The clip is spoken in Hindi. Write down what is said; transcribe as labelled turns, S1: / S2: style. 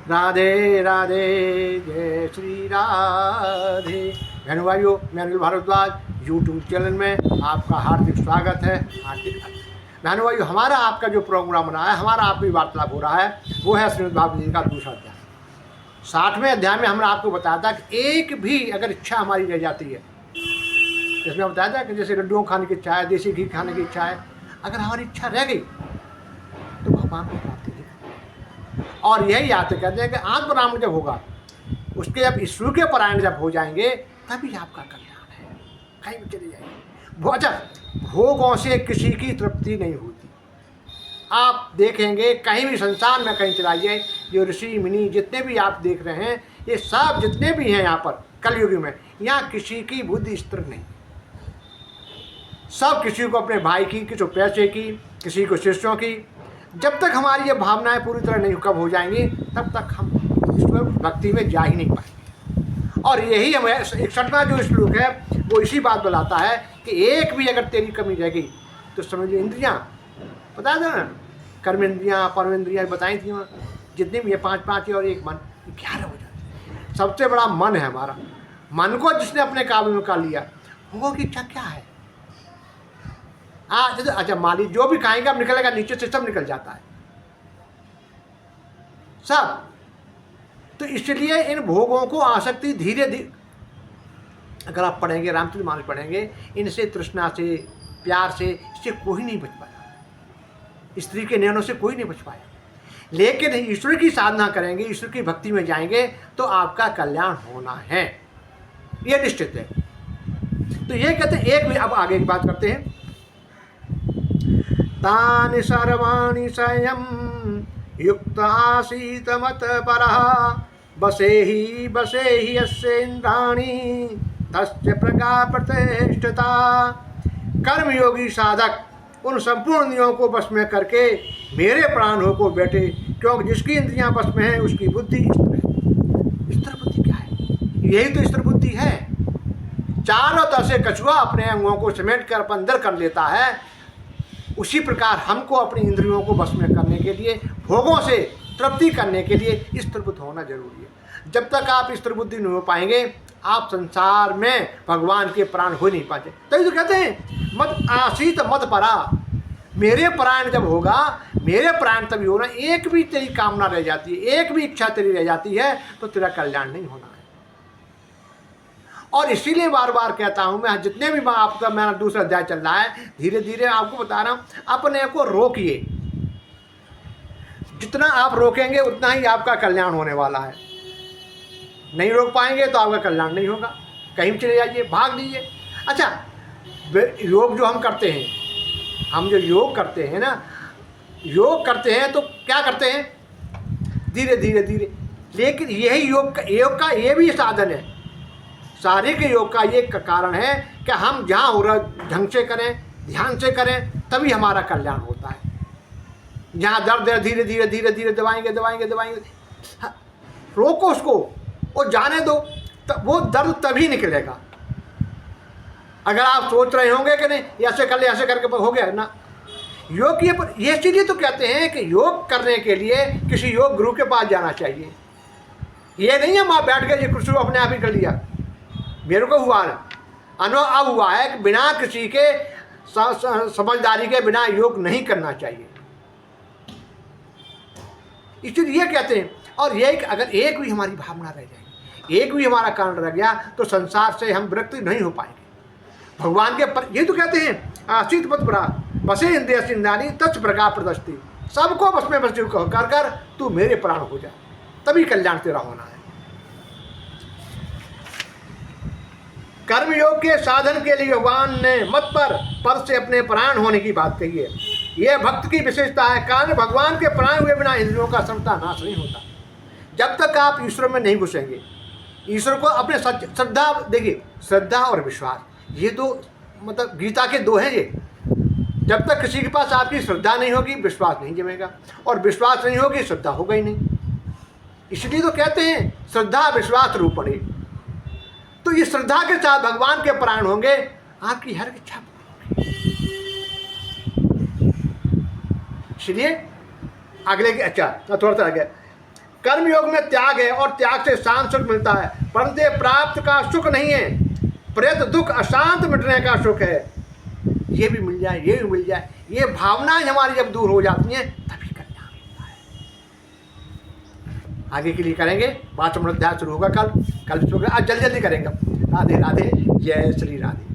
S1: राधे राधे, जय श्री राधे। बहनों भाइयों, मैं अनिल भारद्वाज यूट्यूब चैनल में आपका हार्दिक स्वागत है। बहनों भाइयों, हमारा आपका जो प्रोग्राम बना है, हमारा आपकी वार्तालाप हो रहा है, वो है श्रीमद् भागवत जी का दूसरा अध्याय। 60वें अध्याय में हमने आपको बताया था कि एक भी अगर इच्छा हमारी रह जाती है, इसमें बताया था कि जैसे लड्डुओं खाने की इच्छा है, देसी घी खाने की इच्छा है, अगर हमारी इच्छा रह गई तो भगवान को प्राप्ति नहीं। और यही याद कहते हैं कि आत्मराम जब होगा, उसके जब ईश्वर के परायण जब हो जाएंगे, तभी आपका कल्याण है। कहीं भी चले जाएंगे। अच्छा, भोगों से किसी की तृप्ति नहीं होती। आप देखेंगे कहीं भी संसार में कहीं चलाइए, जो ऋषि मुनि जितने भी आप देख रहे हैं, ये सब जितने भी हैं यहाँ पर कलयुग में, यहाँ किसी की बुद्धि स्थिर नहीं। सब किसी को अपने भाई की, किसी को पैसे की, किसी को शिष्यों की। जब तक हमारी ये भावनाएं पूरी तरह नहीं कब हो जाएंगी, तब तक हम ईश्वर भक्ति में जा ही नहीं पाएंगे। और यही हमें 61वां जो श्लोक है, वो इसी बात बताता है कि एक भी अगर तेरी कमी रह गई तो समझ लो इंद्रियां, बता दो ना, कर्मेंद्रियां, परमेंद्रियां बताई थी वहाँ, जितनी भी है 5 और एक मन, 11 हो जाती। सबसे बड़ा मन है हमारा। मन को जिसने अपने काबू में कर लिया, भोगों की इच्छा क्या है? जैसे अच्छा माली जो भी खाएंगे अब निकलेगा नीचे से, सब निकल जाता है सब। तो इसलिए इन भोगों को आसक्ति धीरे धीरे, अगर आप पढ़ेंगे रामचरितमानस पढ़ेंगे, इनसे तृष्णा से, प्यार से, इससे कोई नहीं बच पाया। स्त्री के नैनों से कोई नहीं बच पाया। लेकिन ईश्वर की साधना करेंगे, ईश्वर की भक्ति में जाएंगे, तो आपका कल्याण होना है, ये निश्चित है। तो ये कहते हैं एक भी। अब आगे की बात करते हैं। तानि सर्वाणि स्वयं युक्त आसीत मत परः, बसे ही यस्य इंद्राणि तस्य प्रज्ञा प्रतिष्ठिता। कर्मयोगी साधक उन संपूर्ण इंद्रियों को बस में करके मेरे प्राण हो को बैठे, क्योंकि जिसकी इंद्रियां बस में है उसकी बुद्धि स्थिर है। स्थिर बुद्धि क्या है? यही तो स्थिर बुद्धि है। चारों तरह से कछुआ अपने अंगों को समेट कर अपन अंदर कर लेता है, उसी प्रकार हमको अपनी इंद्रियों को बस में करने के लिए, भोगों से तृप्ति करने के लिए स्थिर बुद्धि होना जरूरी है। जब तक आप स्थिर बुद्धि नहीं हो पाएंगे, आप संसार में भगवान के प्राण हो नहीं पाते। तभी तो कहते हैं मत आसीत मत परा, मेरे प्राण जब होगा, मेरे प्राण तभी होना। एक भी तेरी कामना रह जाती है, एक भी इच्छा तेरी रह जाती है, तो तेरा कल्याण नहीं होना है। और इसीलिए बार बार कहता हूं मैं, जितने भी आपका मेरा दूसरा अध्याय चल रहा है, धीरे धीरे आपको बता रहा हूं, अपने को रोकिए। जितना आप रोकेंगे उतना ही आपका कल्याण होने वाला है। नहीं रोक पाएंगे तो आपका कल्याण नहीं होगा। कहीं चले जाइए, भाग लीजिए। अच्छा, योग जो हम करते हैं, हम जो योग करते हैं ना, योग करते हैं तो क्या करते हैं? धीरे धीरे धीरे। लेकिन यही योग का ये भी साधन है। शारीरिक योग का ये कारण है कि हम जहाँ हो रहा ढंग से करें, ध्यान से करें, तभी हमारा कल्याण होता है। जहाँ दर्द है, धीरे धीरे धीरे धीरे दबाएंगे, रोको उसको और जाने दो, वो दर्द तभी निकलेगा। अगर आप सोच रहे होंगे कि नहीं ऐसे कर ले, ऐसे करके हो गया ना। योग ये इसीलिए तो कहते हैं कि योग करने के लिए किसी योग गुरु के पास जाना चाहिए। ये नहीं है वहाँ बैठ के ये कुछ अपने आप ही कर लिया। मेरे को हुआ ना, अनुभव अब हुआ है कि बिना किसी के समझदारी के बिना योग नहीं करना चाहिए। इसलिए कहते हैं। और ये अगर एक भी हमारी भावना रह जाएगी, एक भी हमारा कारण रह गया, तो संसार से हम विरक्त नहीं हो पाएंगे। भगवान के ये तो कहते हैं आसीत मत परा, बसे इंद्रिय इंद्राणि तच्च प्रज्ञा प्रतिष्ठिता। सबको बस में बस कर कर तू मेरे प्राण हो जा, तभी कल्याण तेरा होना है। कर्मयोग के साधन के लिए भगवान ने मत पर पद से अपने प्राण होने की बात कही है। यह भक्त की विशेषता है। कारण भगवान के प्राण हुए बिना इंद्रियों का समता नाश नहीं होता। जब तक आप ईश्वर में नहीं घुसेंगे, ईश्वर को अपने श्रद्धा, देखिए श्रद्धा और विश्वास, ये दो मतलब गीता के दो हैं ये। जब तक किसी के पास आपकी श्रद्धा नहीं होगी, विश्वास नहीं जमेगा, और विश्वास नहीं होगी, श्रद्धा होगा ही नहीं। इसलिए तो कहते हैं श्रद्धा विश्वास रूपणे। तो ये श्रद्धा के साथ भगवान के प्राण होंगे, आपकी हर इच्छा। इसलिए अगले के, अच्छा थोड़ा सा आगे, कर्मयोग में त्याग है और त्याग से शांत सुख मिलता है, परंतु ये प्राप्त का सुख नहीं है, प्रेत दुख अशांत मिटने का सुख है। ये भी मिल जाए, ये भी मिल जाए, ये भावनाएं हमारी जब दूर हो जाती हैं तभी कल्याण होता है। आगे के लिए करेंगे, 5वां अध्याय शुरू होगा कल। आज जल्दी जल्दी करेंगे। राधे राधे, जय श्री राधे।